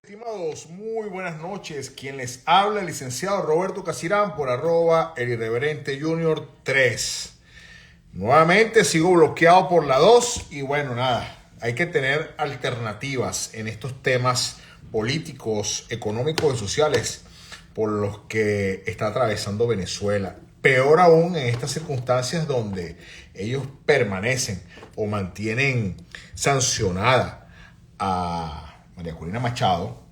Estimados, muy buenas noches. Quien les habla, el licenciado Roberto Casirán por @ el irreverente Junior 3. Nuevamente sigo bloqueado por la 2 y bueno, nada, hay que tener alternativas en estos temas políticos, económicos y sociales por los que está atravesando Venezuela. Peor aún en estas circunstancias donde ellos permanecen o mantienen sancionada a María Corina Machado,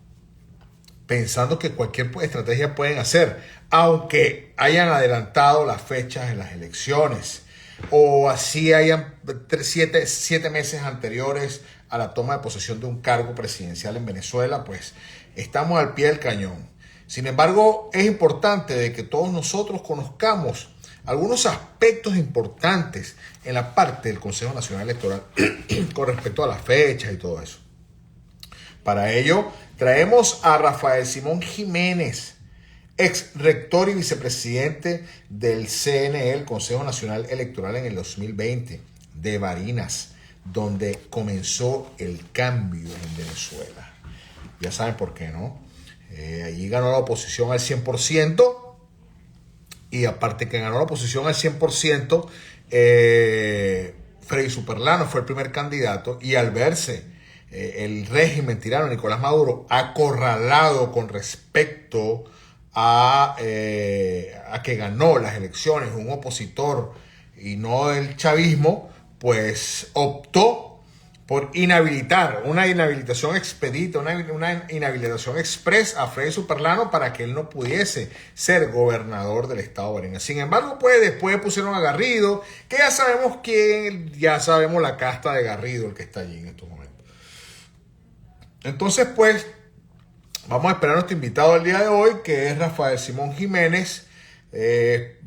pensando que cualquier estrategia pueden hacer, aunque hayan adelantado las fechas en las elecciones o así hayan siete meses anteriores a la toma de posesión de un cargo presidencial en Venezuela, pues estamos al pie del cañón. Sin embargo, es importante de que todos nosotros conozcamos algunos aspectos importantes en la parte del Consejo Nacional Electoral con respecto a las fechas y todo eso. Para ello, traemos a Rafael Simón Jiménez, ex rector y vicepresidente del CNE, el Consejo Nacional Electoral, en el 2020, de Barinas, donde comenzó el cambio en Venezuela. Ya saben por qué, ¿no? Allí ganó la oposición al 100%, y aparte que ganó la oposición al 100%, Freddy Superlano fue el primer candidato, y al verse el régimen tirano Nicolás Maduro acorralado con respecto a que ganó las elecciones un opositor y no el chavismo, pues optó por inhabilitar, una inhabilitación expedita, una inhabilitación express a Freddy Superlano para que él no pudiese ser gobernador del estado de Barinas. Sin embargo, pues después pusieron a Garrido, que ya sabemos quién, ya sabemos la casta de Garrido, el que está allí en estos momentos. Entonces, pues, vamos a esperar a nuestro invitado del día de hoy, que es Rafael Simón Jiménez.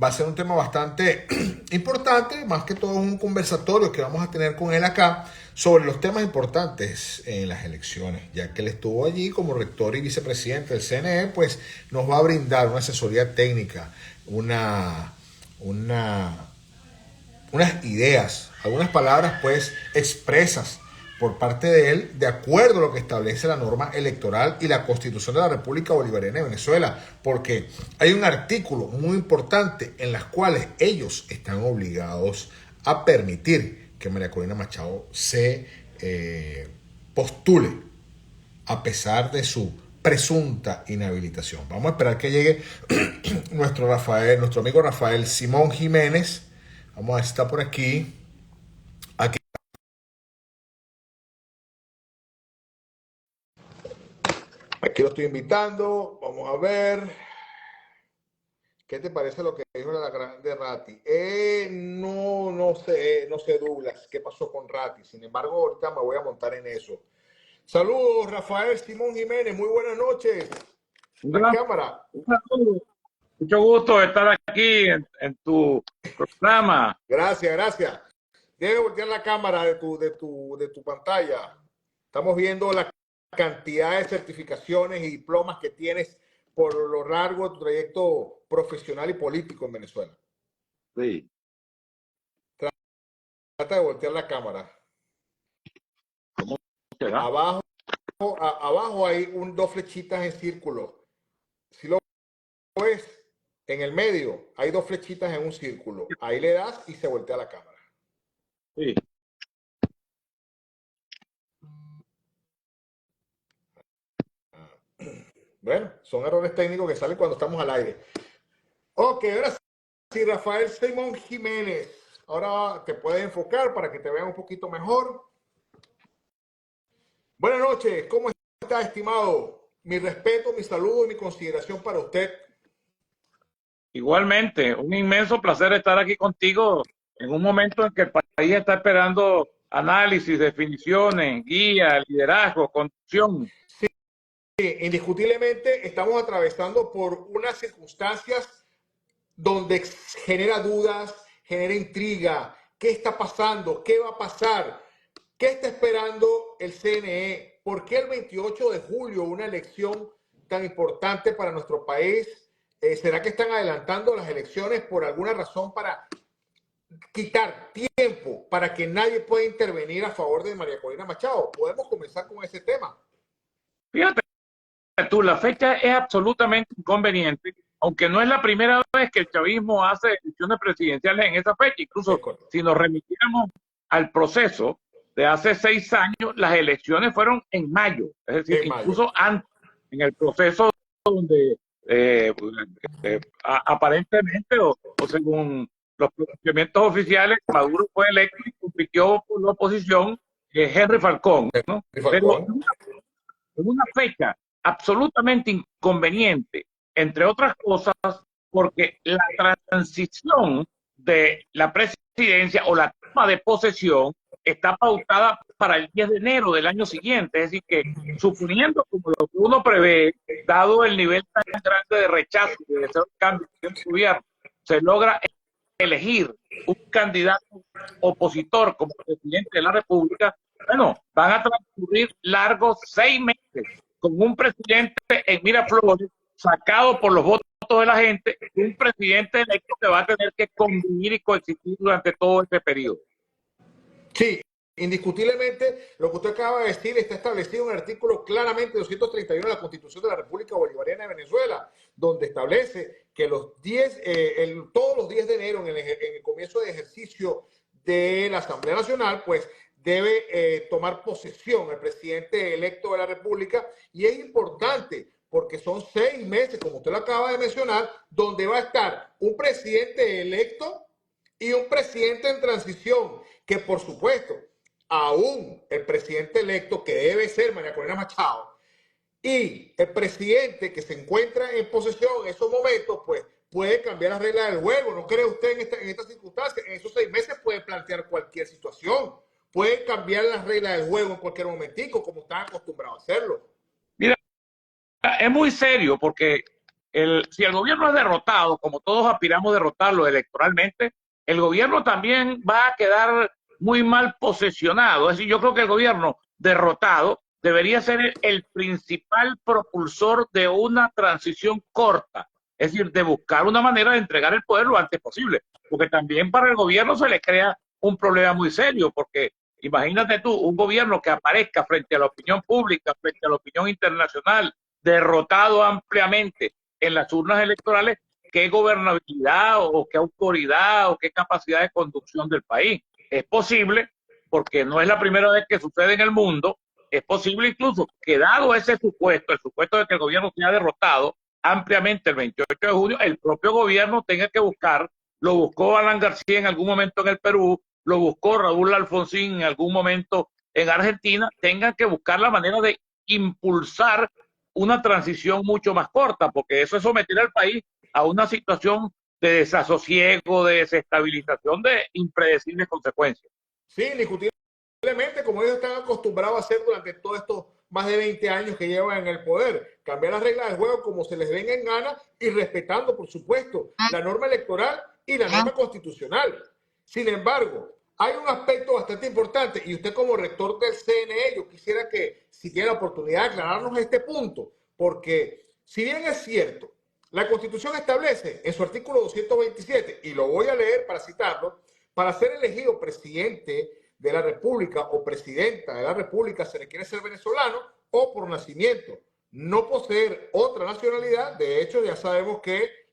Va a ser un tema bastante importante, más que todo un conversatorio que vamos a tener con él acá sobre los temas importantes en las elecciones, ya que él estuvo allí como rector y vicepresidente del CNE, pues nos va a brindar una asesoría técnica, unas ideas, algunas palabras pues expresas por parte de él, de acuerdo a lo que establece la norma electoral y la Constitución de la República Bolivariana de Venezuela, porque hay un artículo muy importante en las cuales ellos están obligados a permitir que María Corina Machado se postule a pesar de su presunta inhabilitación. Vamos a esperar que llegue nuestro amigo Rafael Simón Jiménez. Vamos a ver si está por aquí. Aquí lo estoy invitando. Vamos a ver. ¿Qué te parece lo que dijo la grande Ratti? No sé, Douglas, qué pasó con Ratti. Sin embargo, ahorita me voy a montar en eso. Saludos, Rafael Simón Jiménez. Muy buenas noches. La cámara. Mucho gusto estar aquí en tu programa. Gracias, gracias. Debe voltear la cámara de tu pantalla. Estamos viendo la cantidad de certificaciones y diplomas que tienes por lo largo de tu trayecto profesional y político en Venezuela. Sí. Trata de voltear la cámara. ¿Cómo será? Abajo hay dos flechitas en círculo. Si lo ves, en el medio hay dos flechitas en un círculo. Ahí le das y se voltea la cámara. Sí. Bueno, son errores técnicos que salen cuando estamos al aire. Ok, ahora sí, Rafael Simón Jiménez. Ahora te puedes enfocar para que te vean un poquito mejor. Buenas noches, ¿cómo está, estimado? Mi respeto, mi saludo y mi consideración para usted. Igualmente, un inmenso placer estar aquí contigo en un momento en que el país está esperando análisis, definiciones, guía, liderazgo, conducción. Sí, indiscutiblemente estamos atravesando por unas circunstancias donde genera dudas, genera intriga. ¿Qué está pasando? ¿Qué va a pasar? ¿Qué está esperando el CNE? ¿Por qué el 28 de julio, una elección tan importante para nuestro país? ¿Será que están adelantando las elecciones por alguna razón para quitar tiempo para que nadie pueda intervenir a favor de María Corina Machado? Podemos comenzar con ese tema. Fíjate tú, la fecha es absolutamente inconveniente, aunque no es la primera vez que el chavismo hace elecciones presidenciales en esa fecha. Es Incluso correcto. si nos remitiéramos al proceso de hace 6 años, las elecciones fueron en mayo, es decir, En mayo. incluso antes, en el proceso donde eh, aparentemente o según los pronunciamientos oficiales, Maduro fue electo y compitió por la oposición, Henry Falcón, ¿no? Y Pero Falcón. en una fecha absolutamente inconveniente, entre otras cosas, porque la transición de la presidencia o la toma de posesión está pautada para el 10 de enero del año siguiente. Es decir, que suponiendo como lo que uno prevé, dado el nivel tan grande de rechazo de deseo de cambio que tiene el gobierno, se logra elegir un candidato opositor como presidente de la República, bueno, van a transcurrir largos 6 meses con un presidente en Miraflores sacado por los votos de la gente, un presidente electo que va a tener que convivir y coexistir durante todo este periodo. Sí, indiscutiblemente lo que usted acaba de decir está establecido en el artículo claramente 231 de la Constitución de la República Bolivariana de Venezuela, donde establece que todos los 10 de enero, en el comienzo de ejercicio de la Asamblea Nacional, pues debe tomar posesión el presidente electo de la República, y es importante porque son 6 meses, como usted lo acaba de mencionar, donde va a estar un presidente electo y un presidente en transición, que por supuesto, aún el presidente electo, que debe ser María Corina Machado, y el presidente que se encuentra en posesión en esos momentos, pues puede cambiar las reglas del juego. ¿No cree usted en esta circunstancia? En esos 6 meses puede plantear cualquier situación, puede cambiar las reglas del juego en cualquier momentico, como están acostumbrados a hacerlo. Mira, es muy serio porque si el gobierno es derrotado, como todos aspiramos a derrotarlo electoralmente, el gobierno también va a quedar muy mal posesionado. Es decir, yo creo que el gobierno derrotado debería ser el principal propulsor de una transición corta, es decir, de buscar una manera de entregar el poder lo antes posible, porque también para el gobierno se le crea un problema muy serio, porque imagínate tú, un gobierno que aparezca frente a la opinión pública, frente a la opinión internacional, derrotado ampliamente en las urnas electorales, qué gobernabilidad o qué autoridad o qué capacidad de conducción del país. Es posible, porque no es la primera vez que sucede en el mundo, es posible incluso que dado ese supuesto, el supuesto de que el gobierno sea derrotado ampliamente el 28 de junio, el propio gobierno tenga que buscar, lo buscó Alan García en algún momento en el Perú, lo buscó Raúl Alfonsín en algún momento en Argentina, tengan que buscar la manera de impulsar una transición mucho más corta, porque eso es someter al país a una situación de desasosiego, de desestabilización, de impredecibles consecuencias. Sí, indiscutiblemente, como ellos están acostumbrados a hacer durante todos estos más de 20 años que llevan en el poder, cambiar las reglas del juego como se les venga en gana y respetando, por supuesto, la norma electoral y la norma constitucional. Sin embargo, hay un aspecto bastante importante, y usted como rector del CNE, yo quisiera que, si tiene la oportunidad de aclararnos este punto, porque si bien es cierto, la Constitución establece en su artículo 227, y lo voy a leer para citarlo, para ser elegido presidente de la República o presidenta de la República se requiere ser venezolano o por nacimiento, no poseer otra nacionalidad. De hecho, ya sabemos que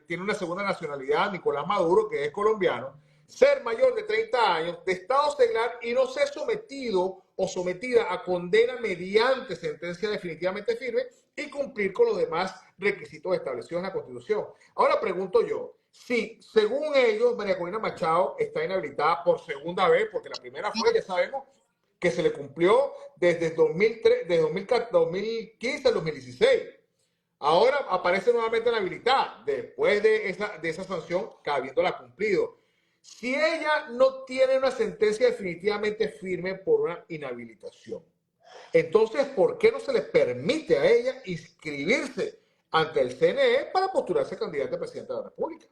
tiene una segunda nacionalidad, Nicolás Maduro, que es colombiano, ser mayor de 30 años, de estado seglar y no ser sometido o sometida a condena mediante sentencia definitivamente firme y cumplir con los demás requisitos establecidos en la Constitución. Ahora pregunto yo, si según ellos María Corina Machado está inhabilitada por segunda vez, porque la primera fue, ya sabemos, que se le cumplió desde 2003, de 2015 al 2016. Ahora aparece nuevamente inhabilitada después de esa sanción que habiéndola cumplido. Si ella no tiene una sentencia definitivamente firme por una inhabilitación, entonces, ¿por qué no se le permite a ella inscribirse ante el CNE para postularse candidata a presidenta de la República?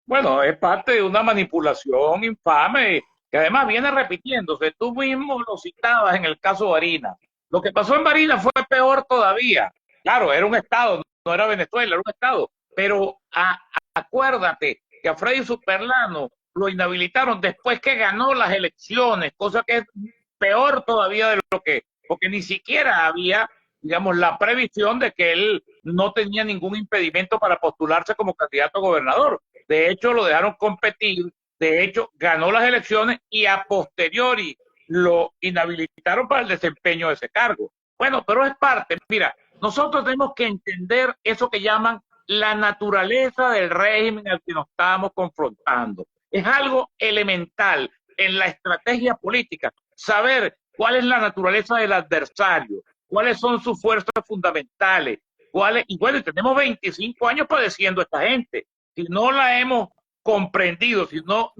Bueno, es parte de una manipulación infame que además viene repitiéndose. Tú mismo lo citabas en el caso Barinas. Lo que pasó en Barinas fue peor todavía. Claro, era un estado, no era Venezuela, era un estado. Pero acuérdate que a Freddy Superlano lo inhabilitaron después que ganó las elecciones, cosa que es peor todavía de lo que, porque ni siquiera había digamos, la previsión de que él no tenía ningún impedimento para postularse como candidato a gobernador. De hecho, lo dejaron competir, de hecho, ganó las elecciones y a posteriori lo inhabilitaron para el desempeño de ese cargo. Bueno, pero es parte, mira, nosotros tenemos que entender eso que llaman la naturaleza del régimen al que nos estamos confrontando. Es algo elemental en la estrategia política, saber cuál es la naturaleza del adversario, cuáles son sus fuerzas fundamentales, y bueno, tenemos 25 años padeciendo a esta gente. Si no la hemos comprendido, si no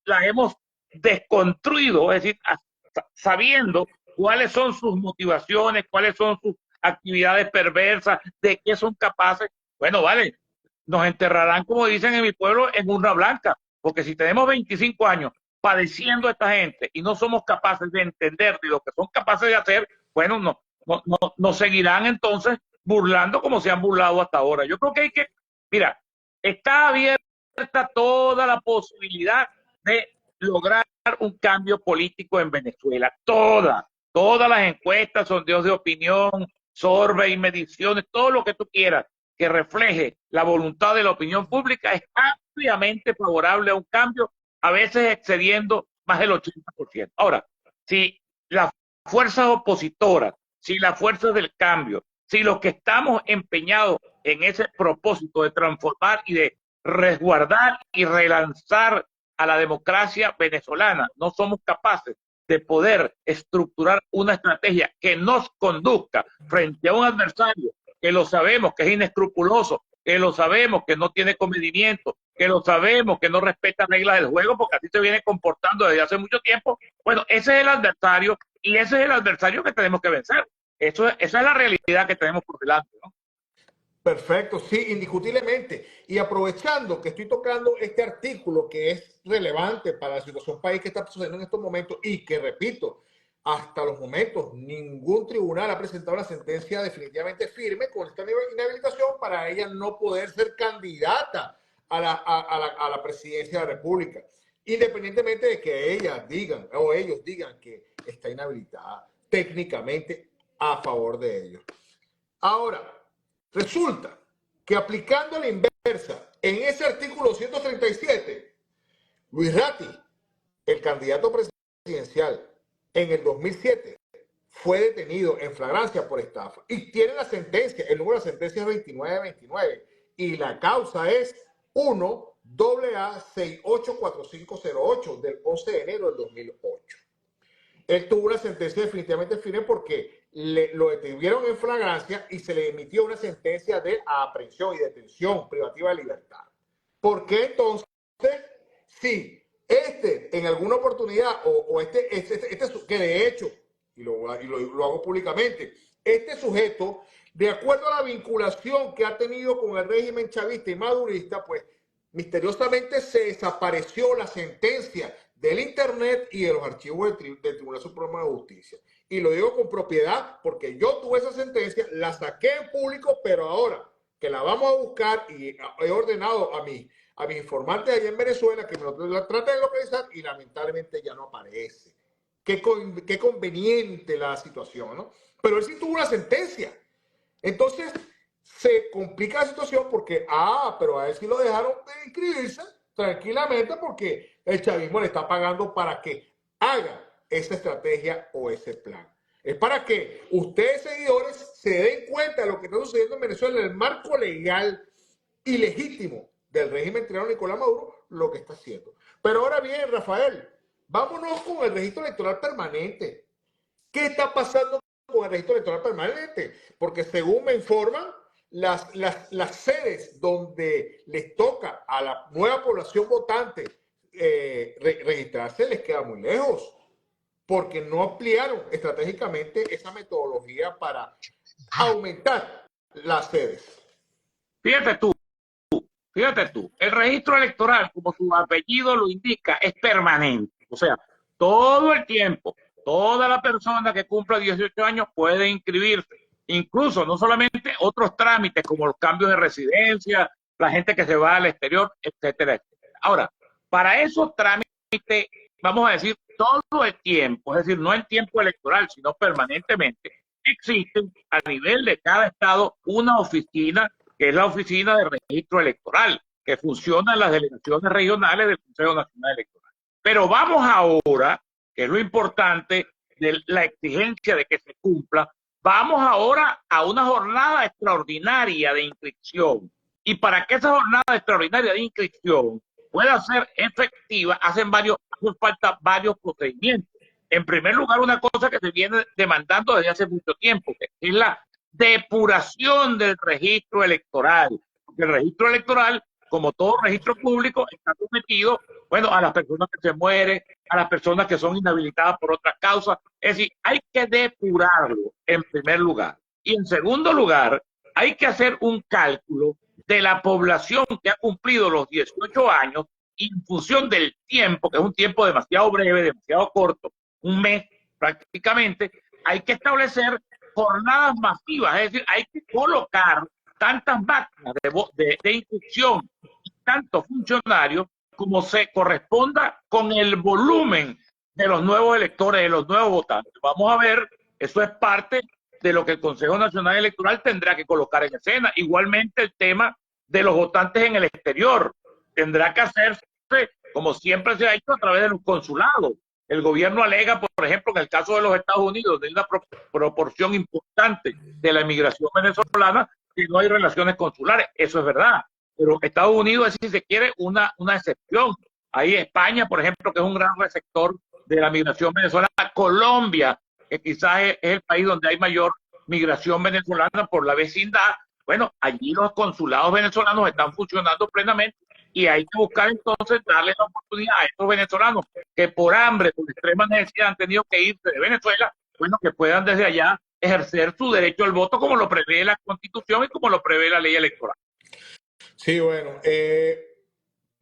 la hemos desconstruido, es decir, sabiendo cuáles son sus motivaciones, cuáles son sus actividades perversas, de qué son capaces, bueno, vale, nos enterrarán, como dicen en mi pueblo, en urna blanca, porque si tenemos 25 años padeciendo a esta gente y no somos capaces de entender de lo que son capaces de hacer, bueno, nos seguirán entonces burlando como se han burlado hasta ahora. Yo creo que hay que, mira, está abierta toda la posibilidad de lograr un cambio político en Venezuela. Todas las encuestas, sondeos de opinión, survey, mediciones, todo lo que tú quieras que refleje la voluntad de la opinión pública es ampliamente favorable a un cambio, a veces excediendo más del 80%. Ahora, si las fuerzas opositoras, si las fuerzas del cambio, si los que estamos empeñados en ese propósito de transformar y de resguardar y relanzar a la democracia venezolana, no somos capaces de poder estructurar una estrategia que nos conduzca frente a un adversario que lo sabemos que es inescrupuloso, que lo sabemos que no tiene comedimiento, que lo sabemos que no respeta reglas del juego, porque así se viene comportando desde hace mucho tiempo. Bueno, ese es el adversario y ese es el adversario que tenemos que vencer. Esa es la realidad que tenemos por delante, ¿no? Perfecto, sí, indiscutiblemente. Y aprovechando que estoy tocando este artículo que es relevante para la situación país que está sucediendo en estos momentos y que, repito, hasta los momentos ningún tribunal ha presentado una sentencia definitivamente firme con esta inhabilitación para ella no poder ser candidata a la presidencia de la República, independientemente de que ellas digan o ellos digan que está inhabilitada técnicamente a favor de ellos. Ahora, resulta que aplicando la inversa en ese artículo 137, Luis Ratti, el candidato presidencial en el 2007, fue detenido en flagrancia por estafa y tiene la sentencia, el número de la sentencia es 2929 y la causa es 1AA684508 del 11 de enero del 2008. Él tuvo una sentencia definitivamente firme porque lo detuvieron en flagrancia y se le emitió una sentencia de aprehensión y detención privativa de libertad. ¿Por qué entonces, si en alguna oportunidad, que de hecho, y lo hago públicamente, este sujeto, de acuerdo a la vinculación que ha tenido con el régimen chavista y madurista, pues misteriosamente se desapareció la sentencia del internet y de los archivos del Tribunal Supremo de Justicia. Y lo digo con propiedad porque yo tuve esa sentencia, la saqué en público, pero ahora que la vamos a buscar y he ordenado a mis informantes allá en Venezuela que me la traten de localizar y lamentablemente ya no aparece. Qué conveniente la situación, ¿no? Pero él sí tuvo una sentencia. Entonces, se complica la situación porque, pero a él sí lo dejaron de inscribirse tranquilamente porque el chavismo le está pagando para que haga esa estrategia o ese plan. Es para que ustedes, seguidores, se den cuenta de lo que está sucediendo en Venezuela, en el marco legal y legítimo del régimen tirano Nicolás Maduro, lo que está haciendo. Pero ahora bien, Rafael, vámonos con el registro electoral permanente. ¿Qué está pasando con el registro electoral permanente? Porque según me informan, las sedes donde les toca a la nueva población votante registrarse les queda muy lejos, porque no ampliaron estratégicamente esa metodología para aumentar las sedes. Fíjate tú, el registro electoral, como su apellido lo indica, es permanente. O sea, todo el tiempo, toda la persona que cumpla 18 años puede inscribirse. Incluso, no solamente otros trámites como los cambios de residencia, la gente que se va al exterior, etcétera, etcétera. Ahora, para esos trámites, vamos a decir, todo el tiempo, es decir, no en tiempo electoral, sino permanentemente, existen a nivel de cada estado una oficina, que es la oficina de registro electoral, que funciona en las delegaciones regionales del Consejo Nacional Electoral. Pero vamos ahora, que es lo importante de la exigencia de que se cumpla, vamos ahora a una jornada extraordinaria de inscripción. Y para que esa jornada extraordinaria de inscripción pueda ser efectiva, hacen falta varios procedimientos. En primer lugar, una cosa que se viene demandando desde hace mucho tiempo, que es la depuración del registro electoral. Porque el registro electoral, como todo registro público, está sometido, bueno, a las personas que se mueren, a las personas que son inhabilitadas por otras causas. Es decir, hay que depurarlo en primer lugar. Y en segundo lugar, hay que hacer un cálculo de la población que ha cumplido los 18 años y en función del tiempo, que es un tiempo demasiado breve, demasiado corto, un mes prácticamente, hay que establecer jornadas masivas, es decir, hay que colocar tantas máquinas de inscripción y tantos funcionarios como se corresponda con el volumen de los nuevos electores, de los nuevos votantes. Vamos a ver, eso es parte de lo que el Consejo Nacional Electoral tendrá que colocar en escena. Igualmente el tema de los votantes en el exterior tendrá que hacerse, como siempre se ha hecho, a través de los consulados. El gobierno alega, por ejemplo, en el caso de los Estados Unidos, de una proporción importante de la inmigración venezolana, que no hay relaciones consulares. Eso es verdad. Pero Estados Unidos es, si se quiere, una excepción. Ahí España, por ejemplo, que es un gran receptor de la migración venezolana. Colombia, que quizás es el país donde hay mayor migración venezolana por la vecindad. Bueno, allí los consulados venezolanos están funcionando plenamente y hay que buscar entonces darle la oportunidad a estos venezolanos que por hambre, por extrema necesidad han tenido que irse de Venezuela, bueno, que puedan desde allá ejercer su derecho al voto como lo prevé la Constitución y como lo prevé la ley electoral. Sí, bueno,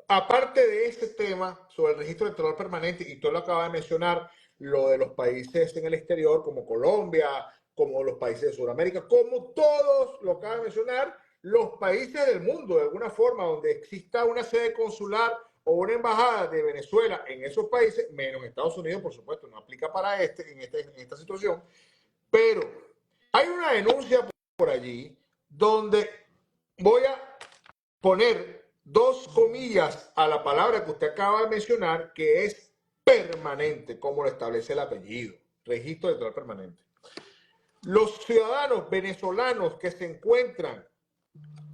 aparte de este tema sobre el registro electoral permanente, y tú lo acabas de mencionar, lo de los países en el exterior, como Colombia, como los países de Sudamérica, como todos lo acabas de mencionar, los países del mundo, de alguna forma, donde exista una sede consular o una embajada de Venezuela en esos países, menos Estados Unidos, por supuesto, no aplica para en esta situación, pero hay una denuncia por allí donde voy a poner dos comillas a la palabra que usted acaba de mencionar, que es permanente, como lo establece el apellido, registro electoral permanente. Los ciudadanos venezolanos que se encuentran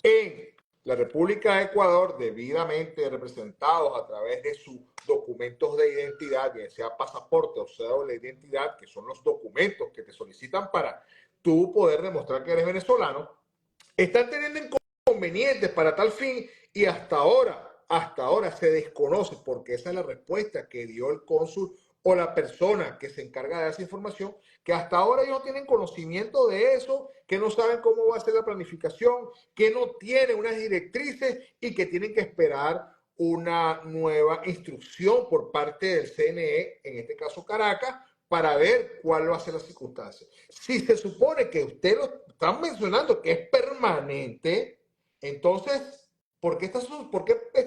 en la República de Ecuador, debidamente representados a través de sus documentos de identidad, bien sea pasaporte o cédula de identidad, que son los documentos que te solicitan para tú poder demostrar que eres venezolano, están teniendo inconvenientes para tal fin y hasta ahora se desconoce, porque esa es la respuesta que dio el cónsul o la persona que se encarga de esa información, que hasta ahora ellos no tienen conocimiento de eso, que no saben cómo va a ser la planificación, que no tienen unas directrices y que tienen que esperar una nueva instrucción por parte del CNE, en este caso Caracas, para ver cuál va a ser la circunstancia. Si se supone que usted lo están mencionando que es permanente, entonces, ¿por qué está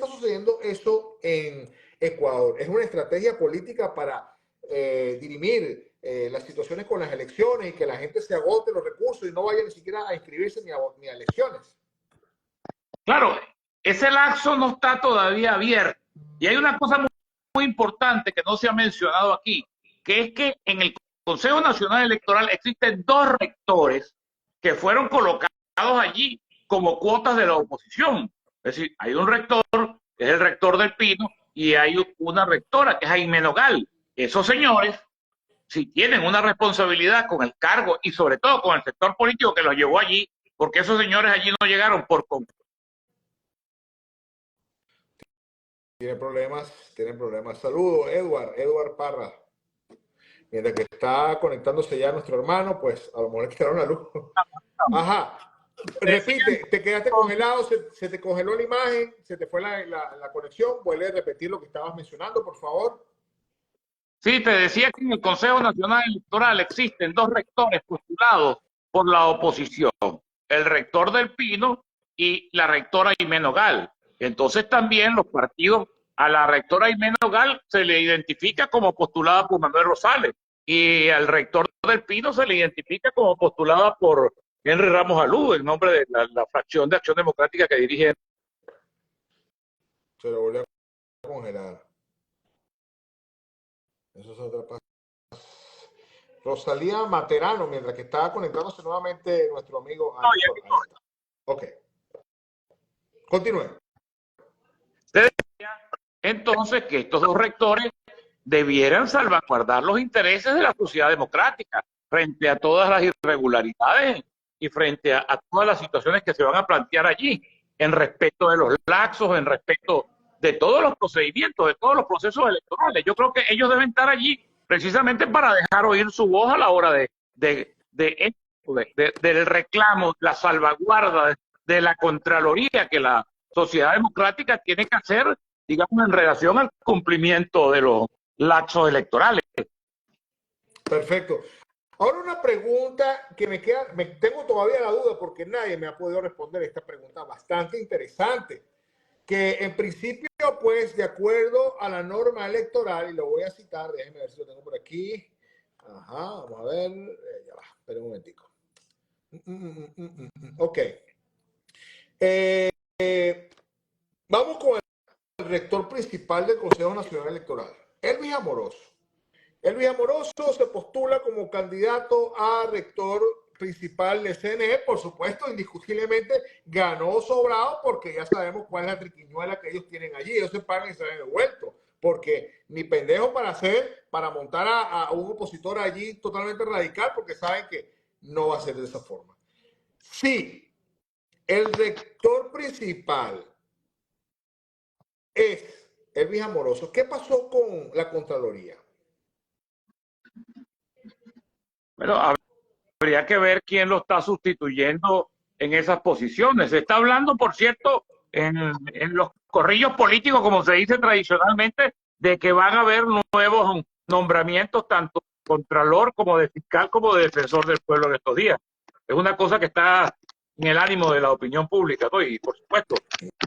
sucediendo eso en Ecuador? ¿Es una estrategia política para dirimir las situaciones con las elecciones y que la gente se agote los recursos y no vaya ni siquiera a inscribirse ni a elecciones? Claro, ese laxo no está todavía abierto. Y hay una cosa muy importante que no se ha mencionado aquí, que es que en el Consejo Nacional Electoral existen dos rectores que fueron colocados allí como cuotas de la oposición. Es decir, hay un rector, que es el rector del Pino, y hay una rectora, que es Jaime Nogal. Esos señores, si tienen una responsabilidad con el cargo y sobre todo con el sector político que los llevó allí, porque esos señores allí no llegaron por Tienen problemas. Saludos, Edward Parra. Mientras que está conectándose ya nuestro hermano, pues a lo mejor le quitaron la luz. Ajá. Repite, te quedaste congelado, se te congeló la imagen, se te fue la conexión. Vuelve a repetir lo que estabas mencionando, por favor. Sí, te decía que en el Consejo Nacional Electoral existen dos rectores postulados por la oposición, el rector del Pino y la rectora Jaime Nogal. Entonces también los partidos, a la rectora Jaime Nogal se le identifica como postulada por Manuel Rosales, y al rector del Pino se le identifica como postulada por Henry Ramos Alú, en nombre de la fracción de Acción Democrática que dirige. Se lo volvió a congelar. Eso es otra parte. Rosalía Materano, mientras que estaba conectándose nuevamente nuestro amigo. No, ok. Continúe. Se decía entonces que estos dos rectores debieran salvaguardar los intereses de la sociedad democrática frente a todas las irregularidades y frente a todas las situaciones que se van a plantear allí, en respeto de los laxos, en respeto de todos los procedimientos, de todos los procesos electorales. Yo creo que ellos deben estar allí precisamente para dejar oír su voz a la hora del reclamo, la salvaguarda de la Contraloría que la sociedad democrática tiene que hacer, digamos, en relación al cumplimiento de los laxos electorales. Perfecto. Ahora una pregunta que tengo todavía la duda porque nadie me ha podido responder esta pregunta bastante interesante, que en principio, pues, de acuerdo a la norma electoral, y lo voy a citar, déjenme ver si lo tengo por aquí. Ajá, vamos a ver, ya va, espera un momentico. Ok. Vamos con el rector principal del Consejo Nacional Electoral, Elvis Amoroso. Elvis Amoroso se postula como candidato a rector principal del CNE, por supuesto, indiscutiblemente ganó sobrado porque ya sabemos cuál es la triquiñuela que ellos tienen allí. Ellos se pagan y se han devuelto, porque ni pendejo para montar a un opositor allí totalmente radical, porque saben que no va a ser de esa forma. Sí, el rector principal es Elvis Amoroso. ¿Qué pasó con la Contraloría? Bueno, habría que ver quién lo está sustituyendo en esas posiciones. Se está hablando, por cierto, en los corrillos políticos, como se dice tradicionalmente, de que van a haber nuevos nombramientos, tanto de Contralor como de fiscal, como de defensor del pueblo en estos días. Es una cosa que está en el ánimo de la opinión pública, ¿no? Y por supuesto,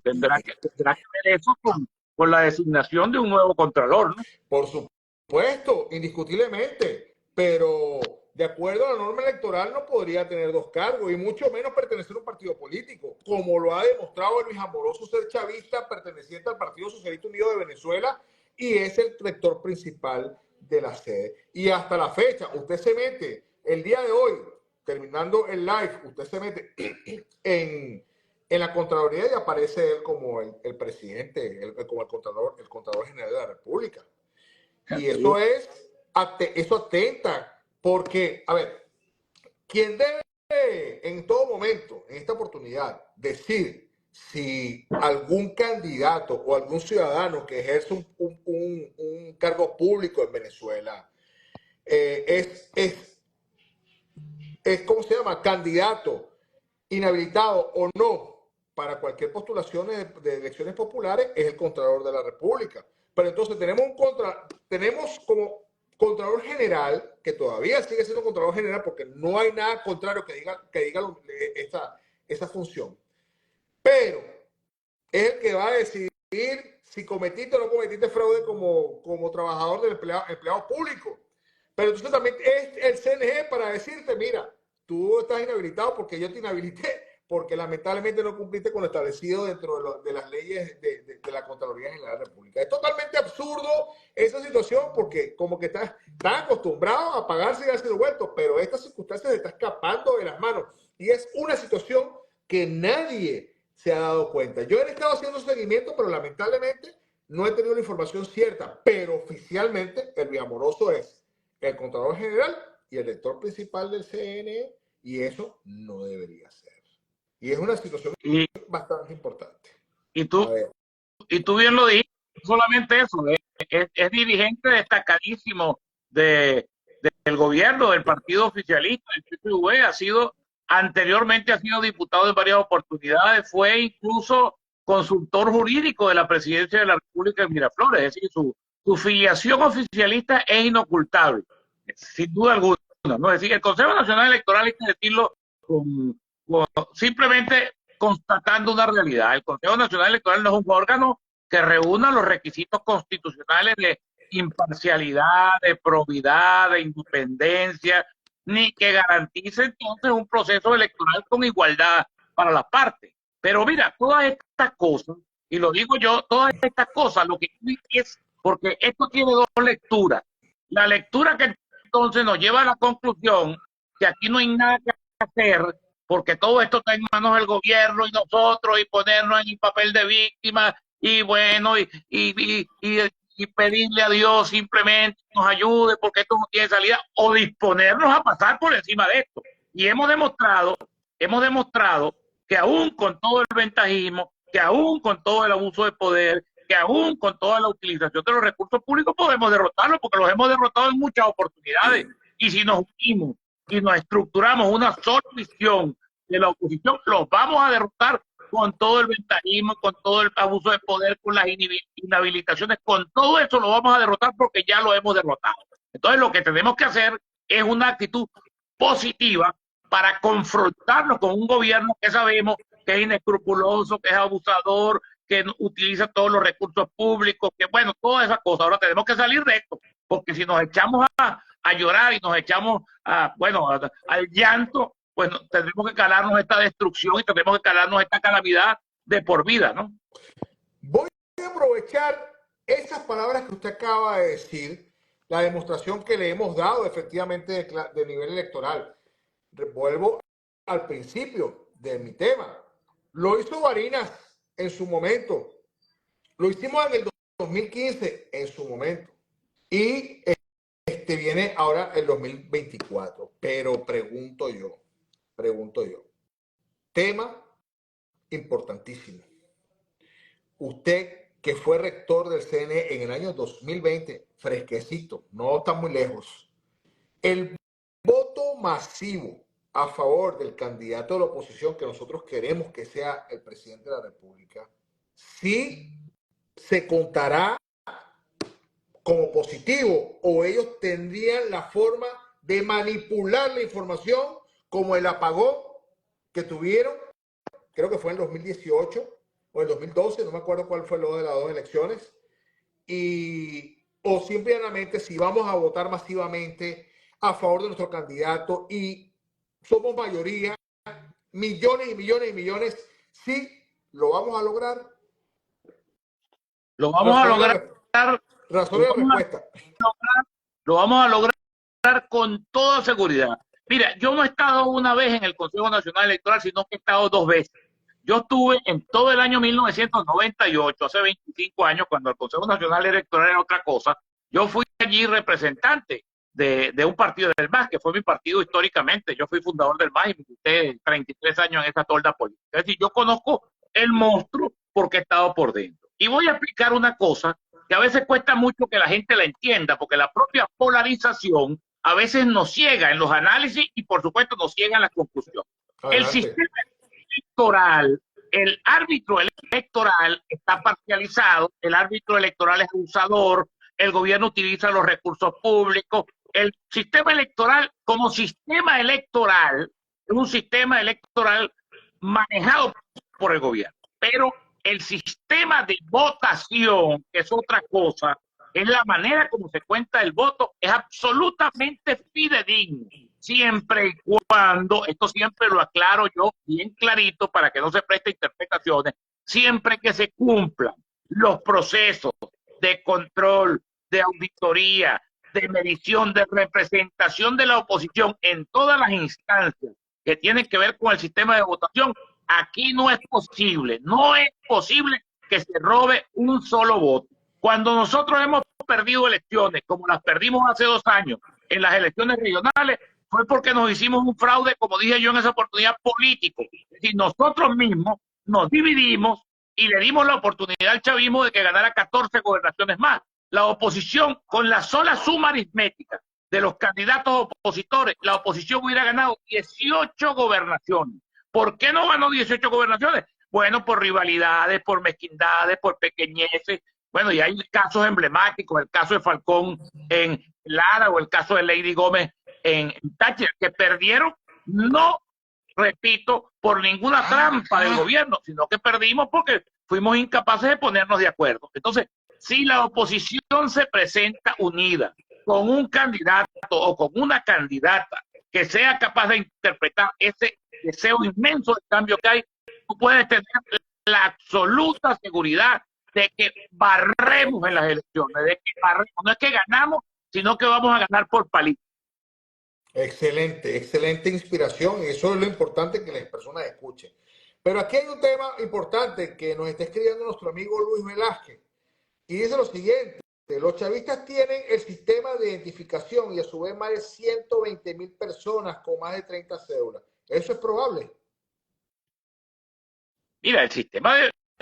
tendrá que ver eso con la designación de un nuevo Contralor, ¿no? Por supuesto, indiscutiblemente, pero de acuerdo a la norma electoral no podría tener dos cargos y mucho menos pertenecer a un partido político, como lo ha demostrado Elvis Amoroso, ser chavista perteneciente al Partido Socialista Unido de Venezuela y es el rector principal de la sede. Y hasta la fecha, usted se mete el día de hoy, terminando el live, usted se mete en la Contraloría y aparece él como el presidente, como el Contralor General de la República. Y eso eso atenta, porque, a ver, quien debe en todo momento, en esta oportunidad, decir si algún candidato o algún ciudadano que ejerce un cargo público en Venezuela es ¿cómo se llama? Candidato inhabilitado o no para cualquier postulación de elecciones populares, es el Contralor de la República. Pero entonces tenemos como Contralor General, que todavía sigue siendo Contralor General porque no hay nada contrario que diga esa función. Pero es el que va a decidir si cometiste o no cometiste fraude como trabajador del empleado público. Pero entonces también es el CNG para decirte, mira, tú estás inhabilitado porque yo te inhabilité, porque lamentablemente no cumpliste con lo establecido dentro de las leyes de la Contraloría General de la República. Es totalmente absurdo esa situación porque como que están acostumbrados a pagarse y darse devueltos, pero esta circunstancia se está escapando de las manos y es una situación que nadie se ha dado cuenta. Yo he estado haciendo seguimiento, pero lamentablemente no he tenido la información cierta, pero oficialmente el Amoroso es el Contralor General y el rector principal del CNE, y eso no debería ser. Y es una situación bastante importante. Y tú bien lo dijiste, solamente eso, es dirigente destacadísimo del gobierno, del partido oficialista, el PPV, anteriormente ha sido diputado en varias oportunidades, fue incluso consultor jurídico de la presidencia de la República en Miraflores, es decir, su filiación oficialista es inocultable, sin duda alguna, ¿no? Es decir, el Consejo Nacional Electoral, hay que decirlo simplemente constatando una realidad. El Consejo Nacional Electoral no es un órgano que reúna los requisitos constitucionales imparcialidad, de probidad, de independencia, ni que garantice entonces un proceso electoral con igualdad para las partes. Pero mira, todas estas cosas, y lo digo yo, todas estas cosas, lo que es, porque esto tiene dos lecturas. La lectura que entonces nos lleva a la conclusión que aquí no hay nada que hacer, porque todo esto está en manos del gobierno y nosotros, y ponernos en el papel de víctima, y bueno, y pedirle a Dios simplemente que nos ayude porque esto no tiene salida, o disponernos a pasar por encima de esto. Y hemos demostrado que aún con todo el ventajismo, que aún con todo el abuso de poder, que aún con toda la utilización de los recursos públicos podemos derrotarlo, porque los hemos derrotado en muchas oportunidades. Y si nos unimos y nos estructuramos una sola visión de la oposición, los vamos a derrotar con todo el ventajismo, con todo el abuso de poder, con las inhabilitaciones, con todo eso lo vamos a derrotar porque ya lo hemos derrotado. Entonces lo que tenemos que hacer es una actitud positiva para confrontarnos con un gobierno que sabemos que es inescrupuloso, que es abusador, que utiliza todos los recursos públicos, que bueno, todas esas cosas. Ahora tenemos que salir de esto, porque si nos echamos a llorar y nos echamos al llanto, pues tendremos que calarnos esta destrucción y tendremos que calarnos esta calamidad de por vida, ¿no? Voy a aprovechar esas palabras que usted acaba de decir, la demostración que le hemos dado efectivamente de nivel electoral. Vuelvo al principio de mi tema. Lo hizo Barinas en su momento. Lo hicimos en el 2015 en su momento. Y viene ahora el 2024. Pero pregunto yo. Tema importantísimo. Usted que fue rector del CNE en el año 2020, fresquecito, no está muy lejos. El voto masivo a favor del candidato de la oposición que nosotros queremos que sea el presidente de la República, sí se contará como positivo o ellos tendrían la forma de manipular la información como el apagón que tuvieron, creo que fue en 2018 o en 2012, no me acuerdo cuál fue lo de las dos elecciones, o simplemente si vamos a votar masivamente a favor de nuestro candidato y somos mayoría, millones y millones y millones, sí lo vamos a lograr. Lo vamos a lograr. Razón de respuesta. Lo vamos a lograr con toda seguridad. Mira, yo no he estado una vez en el Consejo Nacional Electoral, sino que he estado dos veces. Yo estuve en todo el año 1998, hace 25 años, cuando el Consejo Nacional Electoral era otra cosa. Yo fui allí representante de un partido del MAS, que fue mi partido históricamente. Yo fui fundador del MAS y me quité 33 años en esa tolda política. Es decir, yo conozco el monstruo porque he estado por dentro. Y voy a explicar una cosa que a veces cuesta mucho que la gente la entienda, porque la propia polarización a veces nos ciega en los análisis y por supuesto nos ciega en la conclusión. Adelante. El sistema electoral, el árbitro electoral está parcializado, el árbitro electoral es abusador, el gobierno utiliza los recursos públicos, el sistema electoral como sistema electoral es un sistema electoral manejado por el gobierno, pero el sistema de votación, que es otra cosa, es la manera como se cuenta el voto, es absolutamente fidedigno, siempre y cuando, esto siempre lo aclaro yo bien clarito para que no se preste interpretaciones, siempre que se cumplan los procesos de control, de auditoría, de medición, de representación de la oposición en todas las instancias que tienen que ver con el sistema de votación. Aquí no es posible que se robe un solo voto. Cuando nosotros hemos perdido elecciones, como las perdimos hace 2 años en las elecciones regionales, fue porque nos hicimos un fraude, como dije yo en esa oportunidad, político. Es decir, nosotros mismos nos dividimos y le dimos la oportunidad al chavismo de que ganara 14 gobernaciones más. La oposición, con la sola suma aritmética de los candidatos opositores, la oposición hubiera ganado 18 gobernaciones. ¿Por qué no ganó 18 gobernaciones? Bueno, por rivalidades, por mezquindades, por pequeñeces. Bueno, y hay casos emblemáticos, el caso de Falcón en Lara o el caso de Lady Gómez en Táchira, que perdieron, no, repito, por ninguna trampa del gobierno, sino que perdimos porque fuimos incapaces de ponernos de acuerdo. Entonces, si la oposición se presenta unida con un candidato o con una candidata que sea capaz de interpretar ese deseo inmenso de cambio que hay, tú puedes tener la absoluta seguridad de que barremos en las elecciones, de que barremos. No es que ganamos, sino que vamos a ganar por palitos. Excelente, excelente inspiración. Y eso es lo importante que las personas escuchen. Pero aquí hay un tema importante que nos está escribiendo nuestro amigo Luis Velázquez. Y dice lo siguiente: los chavistas tienen el sistema de identificación y a su vez más de 120,000 personas con más de 30 cédulas. ¿Eso es probable? Mira, el sistema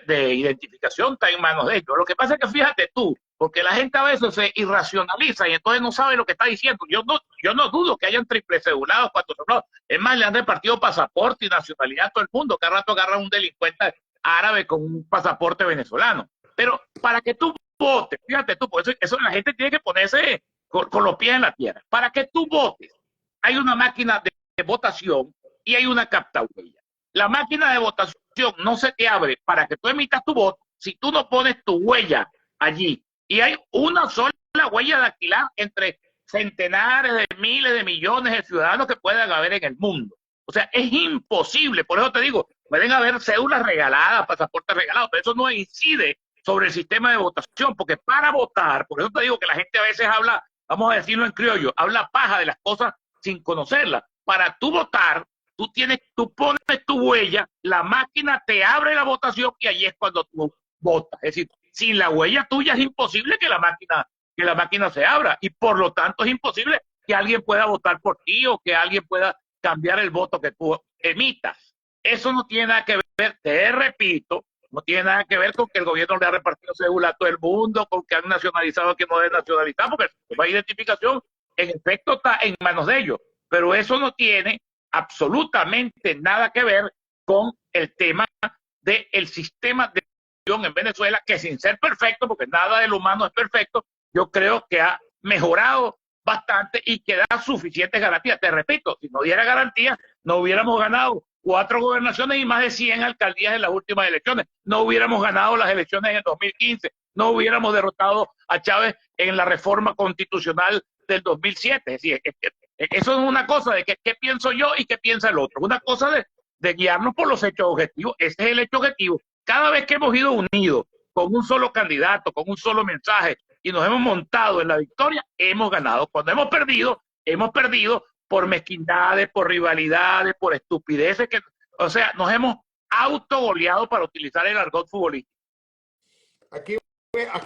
de identificación está en manos de ellos. Lo que pasa es que fíjate tú, porque la gente a veces se irracionaliza y entonces no sabe lo que está diciendo. Yo no dudo que hayan triple cedulados, cuatro cedulados. Es más, le han repartido pasaporte y nacionalidad a todo el mundo. Cada rato agarran un delincuente árabe con un pasaporte venezolano. Pero para que tú votes, fíjate tú, por eso la gente tiene que ponerse con los pies en la tierra. Para que tú votes, hay una máquina de votación y hay una captahuella. La máquina de votación no se te abre para que tú emitas tu voto si tú no pones tu huella allí. Y hay una sola huella dactilar entre centenares de miles de millones de ciudadanos que puedan haber en el mundo. O sea, es imposible. Por eso te digo, pueden haber cédulas regaladas, pasaportes regalados, pero eso no incide sobre el sistema de votación, porque para votar, por eso te digo que la gente a veces habla, vamos a decirlo en criollo, habla paja de las cosas sin conocerlas. Para tú votar, tú pones tu huella, la máquina te abre la votación y ahí es cuando tú votas. Es decir, sin la huella tuya es imposible que la máquina se abra y por lo tanto es imposible que alguien pueda votar por ti o que alguien pueda cambiar el voto que tú emitas. Eso no tiene nada que ver, te repito, no tiene nada que ver con que el gobierno le ha repartido cédula a todo el mundo, con que han nacionalizado a quien no debe nacionalizar, porque el sistema de identificación en efecto está en manos de ellos, pero eso no tiene absolutamente nada que ver con el tema del sistema de elección en Venezuela, que sin ser perfecto, porque nada de lo humano es perfecto, yo creo que ha mejorado bastante y que da suficientes garantías. Te repito, si no diera garantías, no hubiéramos ganado 4 gobernaciones y más de 100 alcaldías en las últimas elecciones. No hubiéramos ganado las elecciones en el 2015, no hubiéramos derrotado a Chávez en la reforma constitucional del 2007. Es decir, eso es una cosa de qué pienso yo y qué piensa el otro. Una cosa de guiarnos por los hechos objetivos. Ese es el hecho objetivo. Cada vez que hemos ido unidos con un solo candidato, con un solo mensaje y nos hemos montado en la victoria, hemos ganado. Cuando hemos perdido por mezquindades, por rivalidades, por estupideces, o sea, nos hemos autogoleado, para utilizar el argot futbolístico. Aquí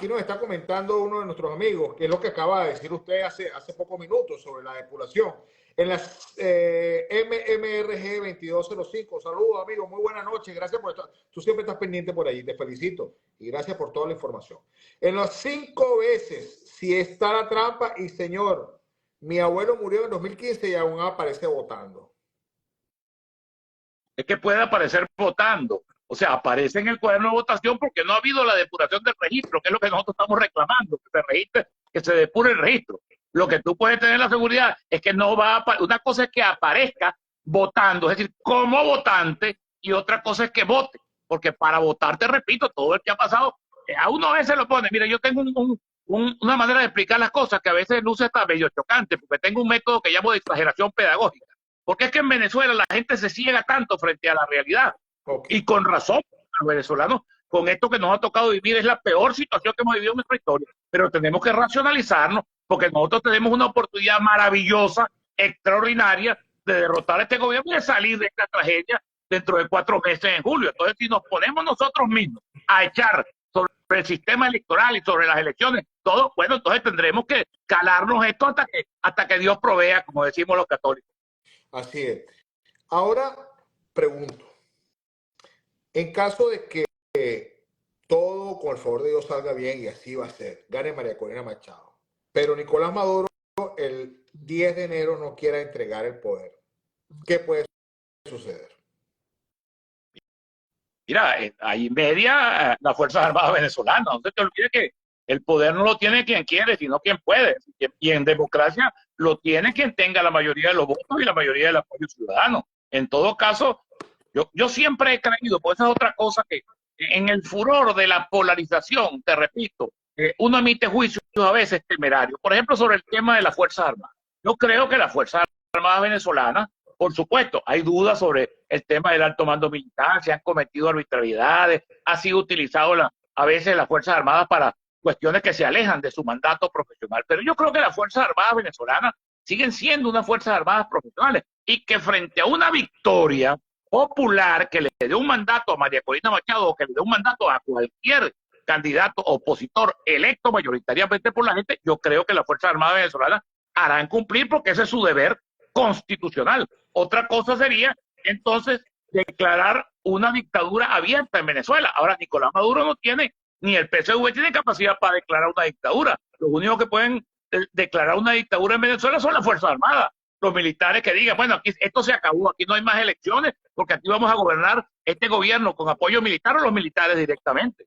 nos está comentando uno de nuestros amigos, que es lo que acaba de decir usted hace pocos minutos sobre la depuración. En las MMRG 2205, saludos amigo, muy buenas noches, gracias por estar, tú siempre estás pendiente por allí, te felicito y gracias por toda la información. En las 5 veces, si está la trampa y señor, mi abuelo murió en 2015 y aún aparece votando. Es que puede aparecer votando, o sea, aparece en el cuaderno de votación porque no ha habido la depuración del registro, que es lo que nosotros estamos reclamando, que se depure el registro. Lo que tú puedes tener la seguridad es que no va a una cosa es que aparezca votando, es decir, como votante, y otra cosa es que vote, porque para votar, te repito, todo el que ha pasado, a uno a veces lo pone, mira, yo tengo una manera de explicar las cosas que a veces luce hasta medio chocante, porque tengo un método que llamo de exageración pedagógica, porque es que en Venezuela la gente se ciega tanto frente a la realidad, y con razón, los venezolanos, con esto que nos ha tocado vivir, es la peor situación que hemos vivido en nuestra historia, pero tenemos que racionalizarnos, porque nosotros tenemos una oportunidad maravillosa, extraordinaria, de derrotar a este gobierno y de salir de esta tragedia dentro de 4 meses en julio. Entonces, si nos ponemos nosotros mismos a echar sobre el sistema electoral y sobre las elecciones, todo, bueno, entonces tendremos que calarnos esto hasta que Dios provea, como decimos los católicos. Así es. Ahora, pregunto, en caso de que todo, con el favor de Dios, salga bien, y así va a ser, gane María Corina Machado, pero Nicolás Maduro el 10 de enero no quiera entregar el poder, ¿qué puede suceder? Mira, ahí media las Fuerzas Armadas venezolanas. No se te olvide que el poder no lo tiene quien quiere, sino quien puede. Y en democracia lo tiene quien tenga la mayoría de los votos y la mayoría del apoyo ciudadano. En todo caso, yo siempre he creído, pues esa es otra cosa, que en el furor de la polarización, te repito, uno emite juicios a veces temerarios. Por ejemplo, sobre el tema de las Fuerzas Armadas. Yo creo que las Fuerzas Armadas venezolanas, por supuesto, hay dudas sobre el tema del alto mando militar, se han cometido arbitrariedades, ha sido utilizado a veces las Fuerzas Armadas para cuestiones que se alejan de su mandato profesional. Pero yo creo que las Fuerzas Armadas venezolanas siguen siendo unas Fuerzas Armadas profesionales y que frente a una victoria popular que le dé un mandato a María Corina Machado o que le dé un mandato a cualquier candidato opositor electo mayoritariamente por la gente, yo creo que las Fuerzas Armadas venezolanas harán cumplir porque ese es su deber constitucional. Otra cosa sería entonces declarar una dictadura abierta en Venezuela. Ahora, Nicolás Maduro no tiene, ni el PSV tiene capacidad para declarar una dictadura. Los únicos que pueden declarar una dictadura en Venezuela son las Fuerzas Armadas. Los militares que digan, bueno, aquí esto se acabó, aquí no hay más elecciones, porque aquí vamos a gobernar este gobierno con apoyo militar o los militares directamente.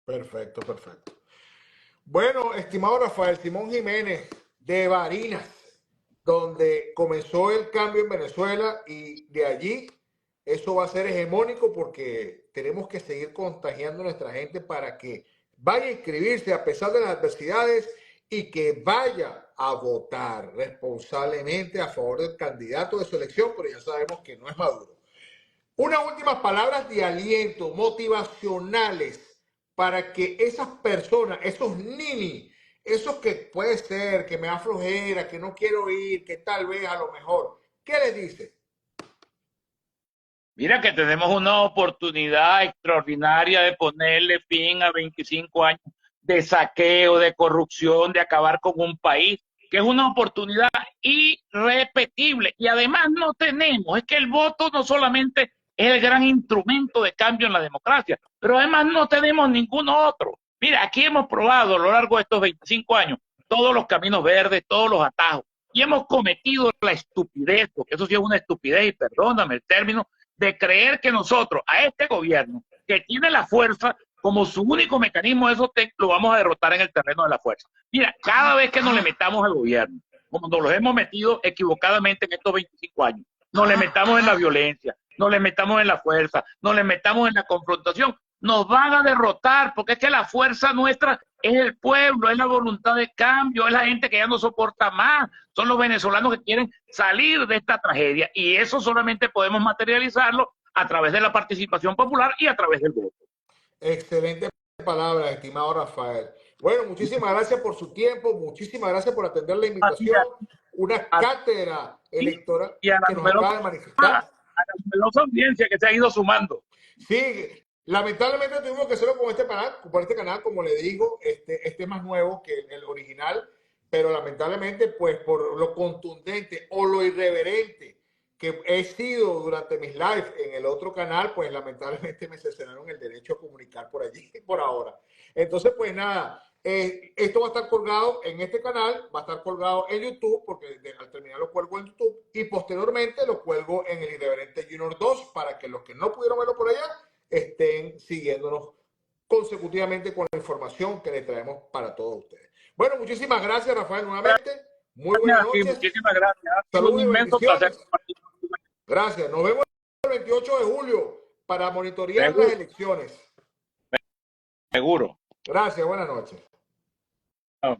Perfecto, perfecto. Bueno, estimado Rafael Simón Jiménez, de Barinas, donde comenzó el cambio en Venezuela, y de allí eso va a ser hegemónico porque tenemos que seguir contagiando a nuestra gente para que vaya a inscribirse a pesar de las adversidades y que vaya a votar responsablemente a favor del candidato de su elección, pero ya sabemos que no es Maduro. Unas últimas palabras de aliento, motivacionales, para que esas personas, esos ninis, esos que puede ser, que me da flojera, que no quiero ir, que tal vez a lo mejor, ¿qué les dice? Mira que tenemos una oportunidad extraordinaria de ponerle fin a 25 años de saqueo, de corrupción, de acabar con un país, que es una oportunidad irrepetible. Y además no tenemos, es que el voto no solamente es el gran instrumento de cambio en la democracia, pero además no tenemos ningún otro. Mira, aquí hemos probado a lo largo de estos 25 años todos los caminos verdes, todos los atajos, y hemos cometido la estupidez, porque eso sí es una estupidez, y perdóname el término, de creer que nosotros, a este gobierno, que tiene la fuerza como su único mecanismo, eso lo vamos a derrotar en el terreno de la fuerza. Mira, cada vez que nos le metamos al gobierno, como nos los hemos metido equivocadamente en estos 25 años, nos le metamos en la violencia, nos le metamos en la fuerza, nos le metamos en la confrontación, nos van a derrotar, porque es que la fuerza nuestra es el pueblo, es la voluntad de cambio, es la gente que ya no soporta más, son los venezolanos que quieren salir de esta tragedia, y eso solamente podemos materializarlo a través de la participación popular y a través del voto. Excelente palabra, estimado Rafael. Bueno, muchísimas gracias por su tiempo, muchísimas gracias por atender la invitación. Una cátedra electoral que nos acaba de manifestar. A la numerosa audiencia que se ha ido sumando. Sí, lamentablemente tuvimos que hacerlo con este canal, como le digo, este es más nuevo que el original, pero lamentablemente, pues por lo contundente o lo irreverente que he sido durante mis lives en el otro canal, pues lamentablemente me cercenaron el derecho a comunicar por allí por ahora. Entonces, pues nada, esto va a estar colgado en este canal, va a estar colgado en YouTube, porque al terminar lo cuelgo en YouTube, y posteriormente lo cuelgo en el Irreverente Junior 2, para que los que no pudieron verlo por allá estén siguiéndonos consecutivamente con la información que les traemos para todos ustedes. Bueno, muchísimas gracias, Rafael, nuevamente. Muy buenas noches. Muchísimas gracias. Saludos, un inmenso placer. Gracias. Nos vemos el 28 de julio para monitorear las elecciones. Seguro. Gracias. Buenas noches. Oh.